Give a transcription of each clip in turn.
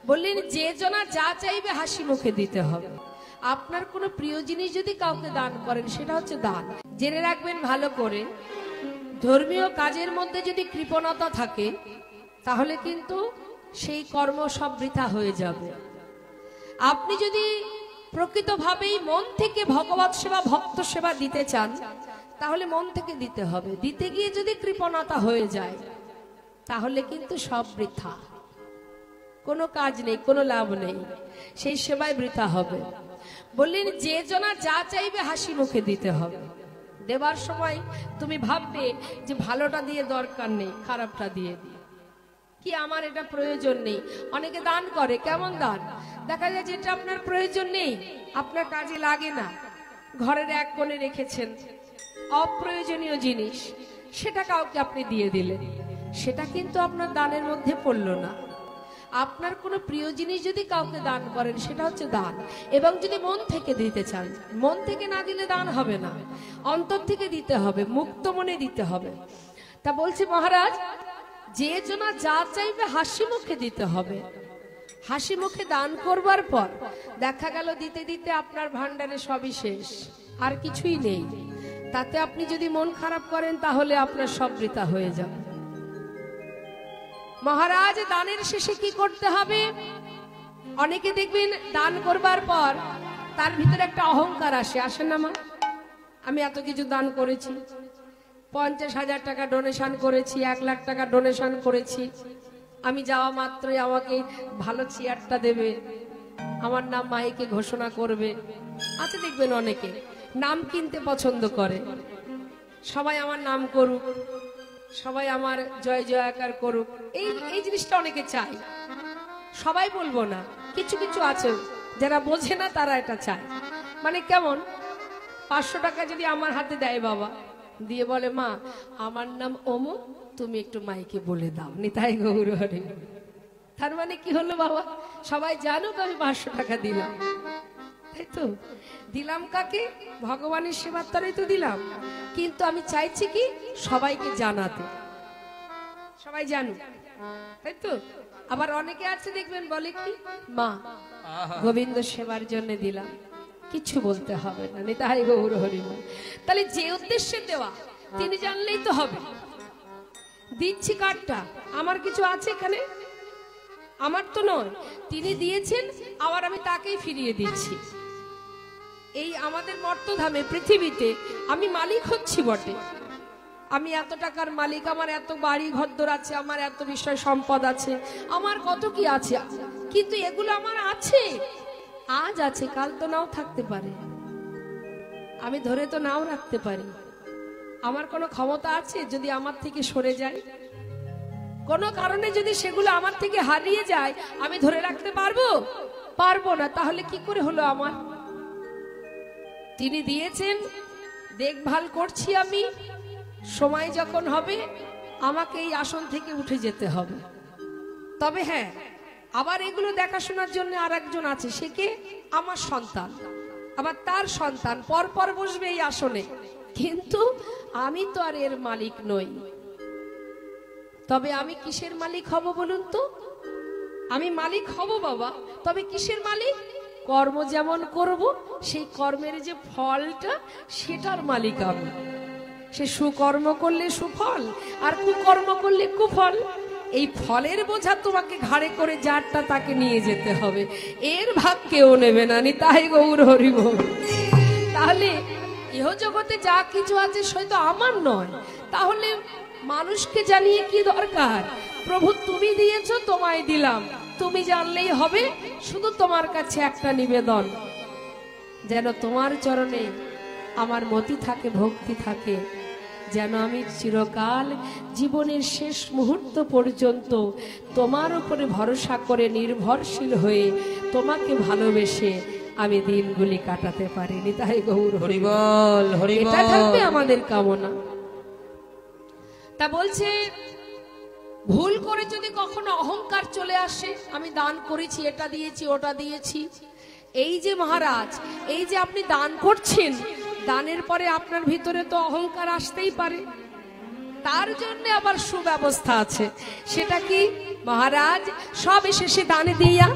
বললেন যে জনা যা চাইবে হাসি মুখে দিতে হবে। আপনার কোনো প্রিয় জিনিস যদি কাউকে দান করেন সেটা হচ্ছে দান। জেনে রাখবেন ভালো করে, ধর্মীয় কাজের মধ্যে যদি কৃপণতা থাকে তাহলে কিন্তু সেই কর্ম সব বৃথা হয়ে যাবে। আপনি যদি প্রকৃতভাবেই মন থেকে ভগবত সেবা ভক্ত সেবা দিতে চান তাহলে মন থেকে দিতে হবে। দিতে গিয়ে যদি কৃপণতা হয়ে যায় তাহলে কিন্তু সব বৃথা, কোনো কাজ নেই, কোনো লাভ নেই, সেই সেবায় বৃথা হবে। বললেন যে জনা যা চাইবে হাসি মুখে দিতে হবে। দেবার সময় তুমি ভাববে যে ভালোটা দিয়ে দরকার নেই, খারাপটা দিয়ে দিই, কি আমার এটা প্রয়োজন নেই। অনেকে দান করে, কেমন দান? দেখা যায় যেটা আপনার প্রয়োজন নেই, আপনার কাজে লাগে না, ঘরের এক কোণে রেখেছেন, অপ্রয়োজনীয় জিনিস, সেটা কাউকে আপনি দিয়ে দিলেন, সেটা কিন্তু আপনার দানের মধ্যে পড়লো না। আপনার কোনো প্রিয় জিনিস যদি কাউকে দান করেন সেটা হচ্ছে দান। এবং যদি মন থেকে দিতে চান, মন থেকে না দিলে দান হবে না, অন্তর থেকে দিতে হবে, মুক্ত মনে দিতে হবে। তা বলছে মহারাজ, যে জনা যা চাইবে হাসি মুখে দিতে হবে। হাসি মুখে দান করবার পর দেখা গেল দিতে দিতে আপনার ভান্ডারে সবই শেষ, আর কিছুই নেই। তাতে আপনি যদি মন খারাপ করেন তাহলে আপনার সব বৃথা হয়ে যাবে। মহারাজ, দানের শেষে কি করতে হবে? অনেকে দেখবেন দান করবার পর তার ভিতরে একটা অহংকার আসে না? মা, আমি এত কিছু দান করেছি, 50,000 টাকা ডোনেশন করেছি, 1 লাখ টাকা ডোনেশন করেছি, আমি যাওয়া মাত্রই আমাকে ভালো চেয়ারটা দেবে, আমার নাম মাইকে ঘোষণা করবে। আচ্ছা, দেখবেন অনেকে নাম কিনতে পছন্দ করে, সবাই আমার নাম করুক, সবাই আমার জয় জয়াকার করুক, এই জিনিসটা অনেকে চায়। সবাই বলবো না, কিছু কিছু আছে যারা বোঝে না, তারা এটা চায়। মানে কেমন? 500 টাকা যদি আমার হাতে দেয় বাবা, দিয়ে বলে মা আমার নাম অমুক, তুমি একটু মাইকে বলে দাও, নিতাই গৌর হরি। তার মানে কি হলো বাবা? সবাই জানুক আমি 500 টাকা দিলাম, তাই তো? দিলাম কাকে? ভগবানের সেবার তরেই তো দিলাম। কিন্তু আমি চাইছি কি সবাইকে জানাতে, সবাই জানুক, তাই তো? আবার অনেকে আছে দেখবেন বলে কি, মা গোবিন্দ সেবার জন্য দিলাম, কিছু বলতে হবে না, নিতাই গৌর হরি। তাহলে যে উদ্দেশ্যে দেওয়া তিনি জানলেই তো হবে। দিচ্ছি কারটা? আমার কিছু আছে এখানে? আমার তো নয়, তিনি দিয়েছেন, আবার আমি তাকেই ফিরিয়ে দিচ্ছি। এই আমাদের মর্তধামে পৃথিবীতে আমি মালিক হচ্ছি বটে, আমি এত টাকার মালিক, আমার এত বাড়ি ঘরদোর আছে, আমার এত বিষয় সম্পদ আছে, আমার কত কি আছে, কিন্তু এগুলো আমার আছে, আজ আছে, কাল তো নাও থাকতে পারে, আমি ধরে তো নাও রাখতে পারি। আমার কোনো ক্ষমতা আছে যদি আমার থেকে সরে যায়? কোনো কারণে যদি সেগুলো আমার থেকে হারিয়ে যায় আমি ধরে রাখতে পারবো? পারবো না। তাহলে কি করে হলো আমার? তিনি দিয়েছেন, দেখভাল করছি আমি, সময় যখন হবে আমাকে এই আসন থেকে উঠে যেতে হবে। তবে হ্যাঁ, আবার এগুলো দেখাশোনার জন্য আর একজন আছে, সে কে? আমার সন্তান, আবার তার সন্তান পর পর বসবে এই আসনে, কিন্তু আমি তো আর এর মালিক নই। তবে আমি কিসের মালিক হব বলুন তো? আমি মালিক হব বাবা, তবে কিসের মালিক? কর্ম যেমন করব সেই কর্মের যে ফলটা সেটার মালিক আমি। সে সুকর্ম করলে সুফল, আর কুকর্ম করলে কুফল। এই ফলের বোঝা তোমাকে ঘাড়ে করে যারটা তাকে নিয়ে যেতে হবে, এর ভাগ কেউ নেবে না, নিতাই গৌর হরি বল। তাহলে ইহ জগতে যা কিছু আছে সে তো আমার নয়, তাহলে মানুষকে জানিয়ে কি দরকার? প্রভু তুমি দিয়েছো, তোমায় দিলাম, তুমি জানলেই হবে। শুধু তোমার কাছে একটা নিবেদন, যেন তোমার চরণে আমার মতি থাকে, ভক্তি থাকে, যেন আমি চিরকাল জীবনের শেষ মুহূর্ত পর্যন্ত তোমার উপরে ভরসা করে নির্ভরশীল হয়ে তোমাকে ভালোবেসে আমি দিনগুলি কাটাতে পারি। নিতাই গৌর হরি বল, হরি বল। এটা থাকবে আমাদের কামনা। তা বলছে, ভুল করে যদি কখনো অহংকার চলে আসে, আমি দান করেছি, এটা দিয়েছি, ওটা দিয়েছি, এই যে মহারাজ, এই যে আপনি দান করছেন, দানের পরে আপনার ভিতরে তো অহংকার আসতেই পারে। তার জন্য আবার সুব্যবস্থা আছে। সেটা কি মহারাজ? সব শেষে দান দিয়া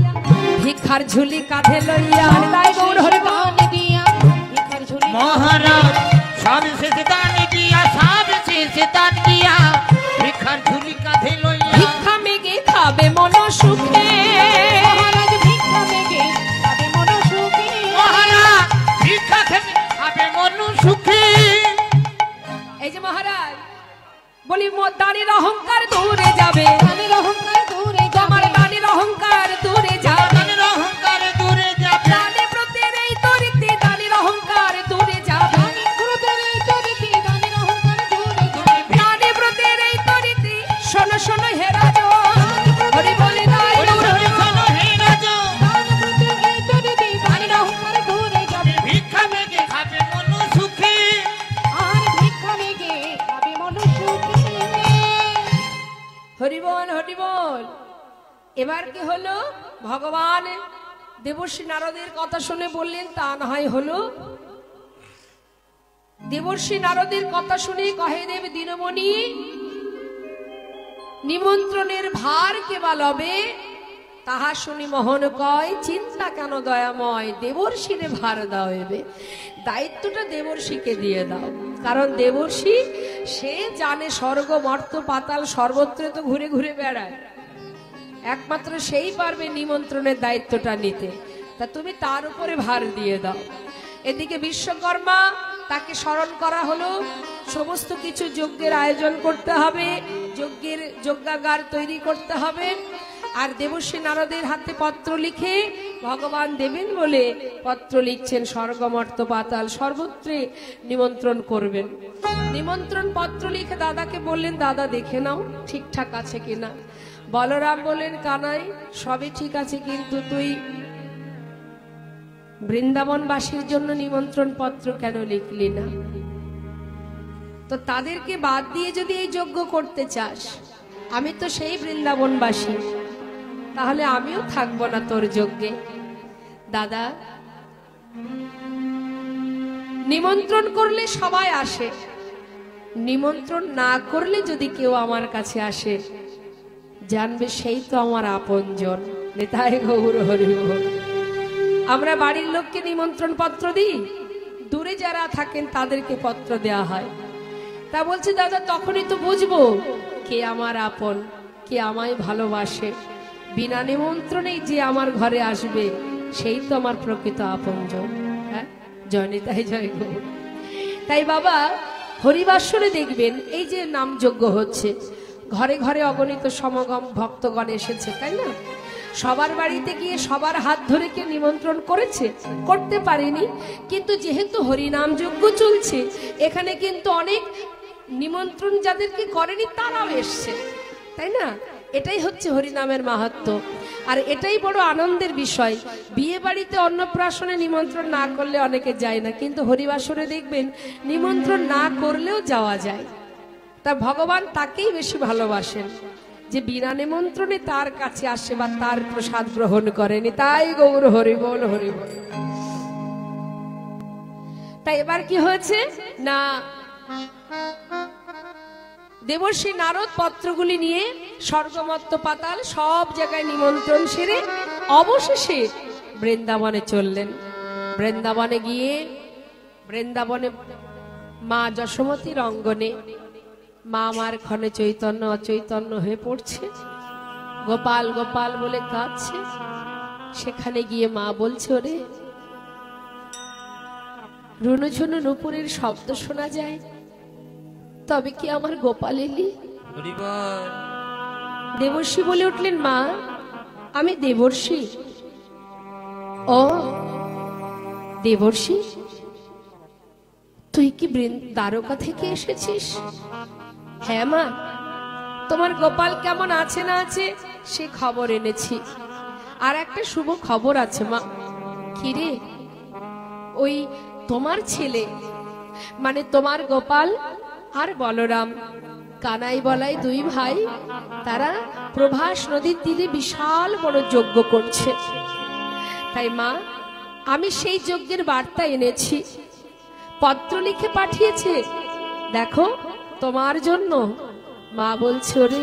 ভিক্ষার ঝুলি কাঁধে লইয়া, তাই গৌর হরি দান দিয়া ভিক্ষার ঝুলি, মহারাজ সব শেষে দান দিয়া, সব শেষে দান দিয়া ভিক্ষার ঝুলি কাঁধে লইয়া, ভিক্ষা মেগে খাবে মন সুখে, মহারাজ ভিক্ষা মেগে খাবে মন সুখে, মহারাজ ভিক্ষা খেতে খাবে মন সুখে। এই যে মহারাজ বলি, দানের অহংকার দূরে যাবে, দানের অহংকার দূরে তোমার যাবে, দানের অহংকার দূরে যাবে, দানের অহংকার দূরে যাবে, দানে ব্রতের এই তরিতে দানের অহংকার দূরে যাবে, গুরুদের এই তরিতে দানের অহংকার দূরে যাবে, দানে ব্রতের এই তরিতে শোনো শোনো হে রাজন, হরি বলে নাই ওরে হরি শোনো হে রাজন, গুরুদের এই তরিতে দানের অহংকার দূরে যাবে, ভিক্ষা মেগে খাবে মন সুখে। আর ভিক্ষা মেগে খাবে মন সুখে। হরি বল হরি বল। এবার কি হলো? ভগবান দেবর্ষি নারদের কথা শুনে বললেন তা না হয় হলো। দেবর্ষি নারদের কথা শুনে কহে, দেব দিনমণি নিমন্ত্রণের ভার কে বা লবে, তাহা শুনি মোহন কয়, চিন্তা কেন দয়াময়, দেবর্ষিরে ভার দাও, এবে দায়িত্বটা দেবর্ষিকে দিয়ে দাও। কারণ দেবর্ষি সে জানে স্বর্গ মর্ত পাতাল সর্বত্র তো ঘুরে ঘুরে বেড়ায়, একমাত্র সেই পারবে নিমন্ত্রণের দায়িত্বটা নিতে, তা তুমি তার উপরে ভার দিয়ে দাও। এদিকে বিশ্বকর্মা তাকে স্মরণ করা হলো, সমস্ত কিছু যজ্ঞের আয়োজন করতে হবে, যজ্ঞের যজ্ঞাগার তৈরি করতে হবে। আর দেবর্ষি নারদের হাতে পত্র লিখে ভগবান দেবেন বলে পত্র লিখছেন, স্বর্গমর্ত পাতাল সর্বত্রে নিমন্ত্রণ করবেন। নিমন্ত্রণ পত্র লিখে দাদাকে বললেন, দাদা দেখে নাও ঠিকঠাক আছে কিনা। বলরাম বললেন, কানাই সবই ঠিক আছে, কিন্তু তুই বৃন্দাবনবাসীর জন্য নিমন্ত্রণ পত্র কেন লিখলি না? তো তাদেরকে বাদ দিয়ে যদি এই যজ্ঞ করতে চাস, আমি তো সেই বৃন্দাবনবাসী, তাহলে আমিও থাকবো না তোর যজ্ঞে। দাদা, নিমন্ত্রণ করলে সবাই আসে, নিমন্ত্রণ না করলে যদি কেউ আমার কাছে আসে, জানবে সেই তো আমার আপনজন। নিতাই গৌর হরি বল। আমরা বাড়ির লোককে নিমন্ত্রণ পত্র দিই, দূরে যারা থাকেন তাদেরকে পত্র দেয়া হয়। তা বলছে, দাদা তখনই তো বুঝবো কে আমার আপন, কে আমায় ভালোবাসে। বিনা নিমন্ত্রণেই যে আমার ঘরে আসবে, সেই তো আমার প্রকৃত আপনজন। হ্যাঁ, জয় নিতাই জয় গৌর। তাই বাবা হরিবাসরে দেখবেন এই যে নাম যজ্ঞ হচ্ছে, ঘরে ঘরে অগণিত সমাগম ভক্তগণ এসেছে, তাই না? সবার বাড়িতে গিয়ে সবার হাত ধরে কে নিমন্ত্রণ করেছে? করতে পারেনি। কিন্তু যেহেতু হরিনাম যজ্ঞ চলছে, এখানে কিন্তু অনেক নিমন্ত্রণ যাদেরকে করেনি তারাও এসছে, তাই না? এটাই হচ্ছে হরিনামের মাহাত্ম্য। আর এটাই বড় আনন্দের বিষয়। বিয়ে বাড়িতে অন্নপ্রাশনে নিমন্ত্রণ না করলে অনেকে যায় না, কিন্তু হরিবাসরে দেখবেন নিমন্ত্রণ না করলেও যাওয়া যায়। তা ভগবান তাকেই বেশি ভালোবাসেন যে বিনা নিমন্ত্রণে তার কাছে আসে বা তার প্রসাদ গ্রহণ করেনি। তাই গৌর হরি বল হরি বল। তাই এবার কি হয়েছে না, দেবর্ষি নারদ পত্রগুলি নিয়ে স্বর্গমত্ত পাতাল সব জায়গায় নিমন্ত্রণ সেরে অবশেষে বৃন্দাবনে চললেন। বৃন্দাবনে গিয়ে বৃন্দাবনে মা যশোমতীর অঙ্গনে মা আমার ক্ষণে চৈতন্য অচৈতন্য হয়ে পড়ছে, গোপাল গোপাল বলে কাঁদছে। সেখানে গিয়ে মা বলছে, ওরে রুনুঝুনু নুপুরের শব্দ শোনা যায়, তবে কি আমার গোপাল এলি? দেবর্ষি বলে উঠলেন, মা আমি দেবর্ষি। ও দেবর্ষি, তুই কি দ্বারকা থেকে এসেছিস? হ্যাঁ মা, তোমার গোপাল কেমন আছে না আছে সে খবর এনেছি। আর একটা শুভ খবর আছে মা। কি রে? ওই তোমার ছেলে মানে তোমার গোপাল আর বলরাম, কানাই বলাই দুই ভাই, তারা প্রভাস নদীর তীরে বিশাল বড় যজ্ঞ করছে। তাই মা আমি সেই যজ্ঞের বার্তা এনেছি, পত্র লিখে পাঠিয়েছে। দেখো তোমার জন্য। মা বলছে, ওরে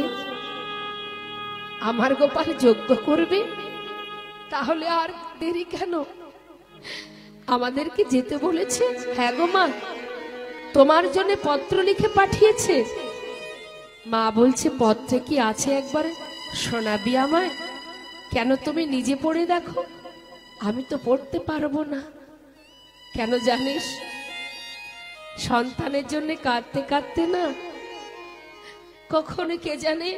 আমার গোপাল যজ্ঞ করবে, তাহলে আর দেরি কেন, আমাদেরকে যেতে বলেছে। হ্যাঁ গো মা, তোমার জন্য পত্র লিখে পাঠিয়েছে। মা বলছে, পত্রে কি আছে একবার শোনাবি আমায়? কেন, তুমি নিজে পড়ে দেখো। আমি তো পড়তে পারবো না। কেন জানিস, সন্তানের জন্য কাঁদতে কাঁদতে না কখনো কে জানে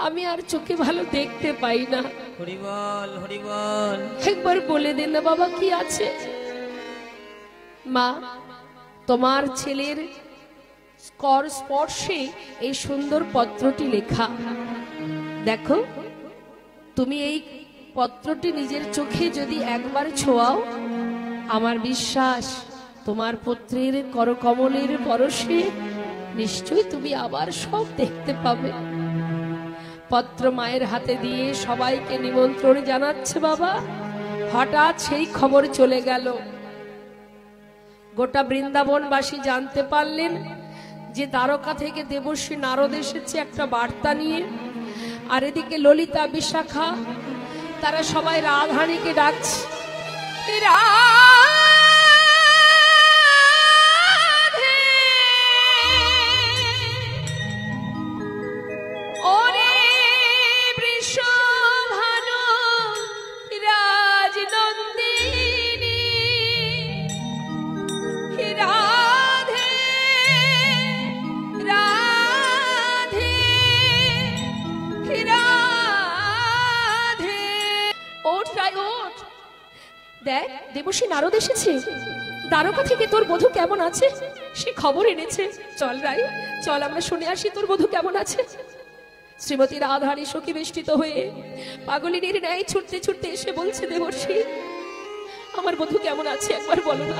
আমি আর চোখে ভালো দেখতে পাই না। হরি বল, হরি বল। একবার বলে দিন না বাবা, কি আছে? মা, তোমার ছেলের কর স্পর্শে এই সুন্দর পত্রটি লেখা। দেখো, তুমি এই পত্রটি নিজের চোখে যদি একবার ছোঁয়াও, আমার বিশ্বাস তোমার পুত্রের করকমলের পরশে নিশ্চয়ই তুমি আবার সব দেখতে পাবে। পত্র মায়ের হাতে দিয়ে সবাইকে নিমন্ত্রণ জানাচ্ছে বাবা। হঠাৎ সেই খবর চলে গেল। গোটা বৃন্দাবনবাসী জানতে পারলেন যে দ্বারকা থেকে দেবর্ষী নারদ এসেছে একটা বার্তা নিয়ে। আর এদিকে ললিতা, বিশাখা, তারা সবাই রাধারানীকে ডাকছে। দেখ, দেবর্ষী নারদ এসেছে, দ্বারকা থেকে তোর বধূ কেমন আছে সে খবর এনেছে। চল রাই, চল আমরা শুনে আসি তোর বধূ কেমন আছে। শ্রীমতী রাধারানী সখী বেষ্টিত হয়ে পাগলিনীর ন্যায় ছুটতে ছুটতে এসে বলছে, দেবর্ষী আমার বধূ কেমন আছে একবার বলো না,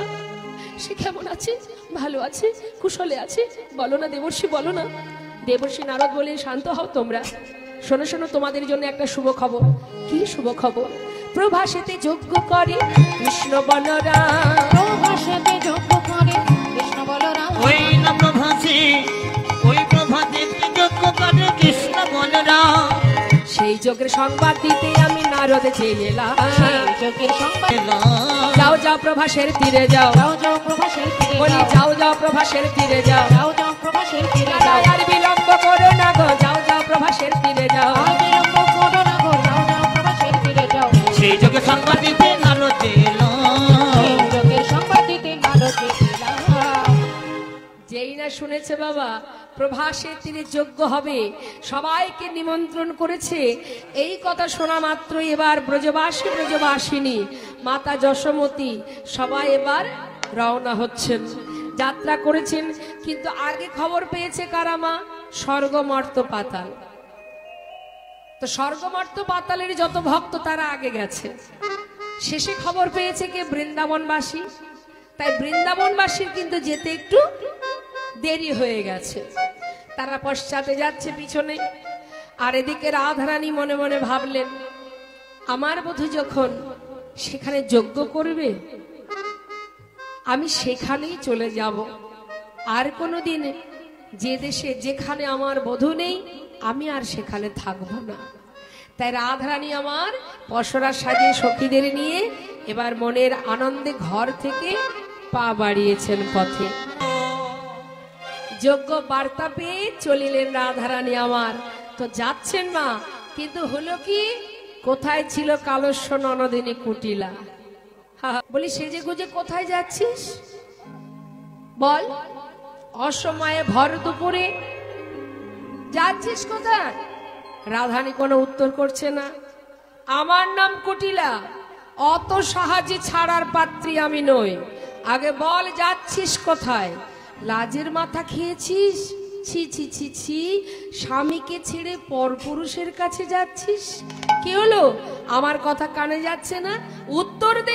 সে কেমন আছে, ভালো আছে, কুশলে আছে, বলো না দেবর্ষী, বলো না। দেবর্ষী নারদ বলে, শান্ত হও তোমরা, শোনো শোনো, তোমাদের জন্য একটা শুভ খবর। কি শুভ খবর? প্রভাসেতে যজ্ঞ করে কৃষ্ণ বলরাম। প্রভাসেতে যজ্ঞ করে কৃষ্ণ বলরাম। ওই না প্রভাসে, ওই প্রভাতে যজ্ঞ করে কৃষ্ণ বলরাম। সেই যজ্ঞের সংবাদ দিতে আমি নারদ চেয়ে এলাম। সেই যজ্ঞের সংবাদ যাও যাও প্রভাসের তীরে যাও, যাও যাও প্রভাসের তীরে বলি যাও, যাও যাও প্রভাসের তীরে যাও, যাও যাও প্রভাসের তীরে যাও। আর বিলম্ব করো না গো, যাও যাও প্রভাসের তীরে যাও। আর বিলম্ব করো না গো, যাও যাও প্রভাসের তীরে যাও। সেই যোগে সংবাদ দিতে নারদ এলো। সেই যজ্ঞের সংবাদ দিতে নারদ এলাম। যেই না শুনেছে বাবা প্রভাসের তীরে যজ্ঞ হবে, সবাইকে নিমন্ত্রণ করেছে, এই কথা শোনা মাত্র এবার ব্রজবাসী ব্রজবাসিনী, মাতা যশোমতী সবাই এবার রওনা হচ্ছেন, যাত্রা করেছেন। কিন্তু আগে খবর পেয়েছে কারা মা? স্বর্গ মর্ত পাতাল। তো স্বর্গ মর্ত পাতালের যত ভক্ত তারা আগে গেছে, শেষে খবর পেয়েছে কে? বৃন্দাবনবাসী। তাই বৃন্দাবনবাসীর কিন্তু যেতে একটু দেরি হয়ে গেছে, তারা পশ্চাতে যাচ্ছে পিছনে। আর এদিকে রাধারানী মনে মনে ভাবলেন, আমার বধূ যখন সেখানে যজ্ঞ করবে, আমি সেখানেই চলে যাব। আর কোনোদিন যে দেশে যেখানে আমার বধূ নেই আমি আর সেখানে থাকবো না। তাই রাধারানী আমার পসরা সাজিয়ে সখীদের নিয়ে এবার মনের আনন্দে ঘর থেকে পা বাড়িয়েছেন পথে। যোগ্য বার্তা পেয়ে চলিলেন রাধারানী আমার। তো যাচ্ছেন মা, কিন্তু হলো কি, কোথায় ছিল কালস্য ননদিনী কুটিলা? বলি সেজে গুজে কোথায় যাচ্ছিস বল? অসময়ে ভর দুপুরে যাচ্ছিস কোথায়? রাধারানী কোনো উত্তর করছে না। আমার নাম কুটিলা, অত সাহায্যে ছাড়ার পাত্রী আমি নই। আগে বল যাচ্ছিস কোথায়? লাজের মাথা খেয়েছিস? ছি ছি ছি ছি, স্বামীকে ছেড়ে পরপুরুষের কাছে যাচ্ছিস? কি হলো, আমার কথা কানে যাচ্ছে না? উত্তর দে।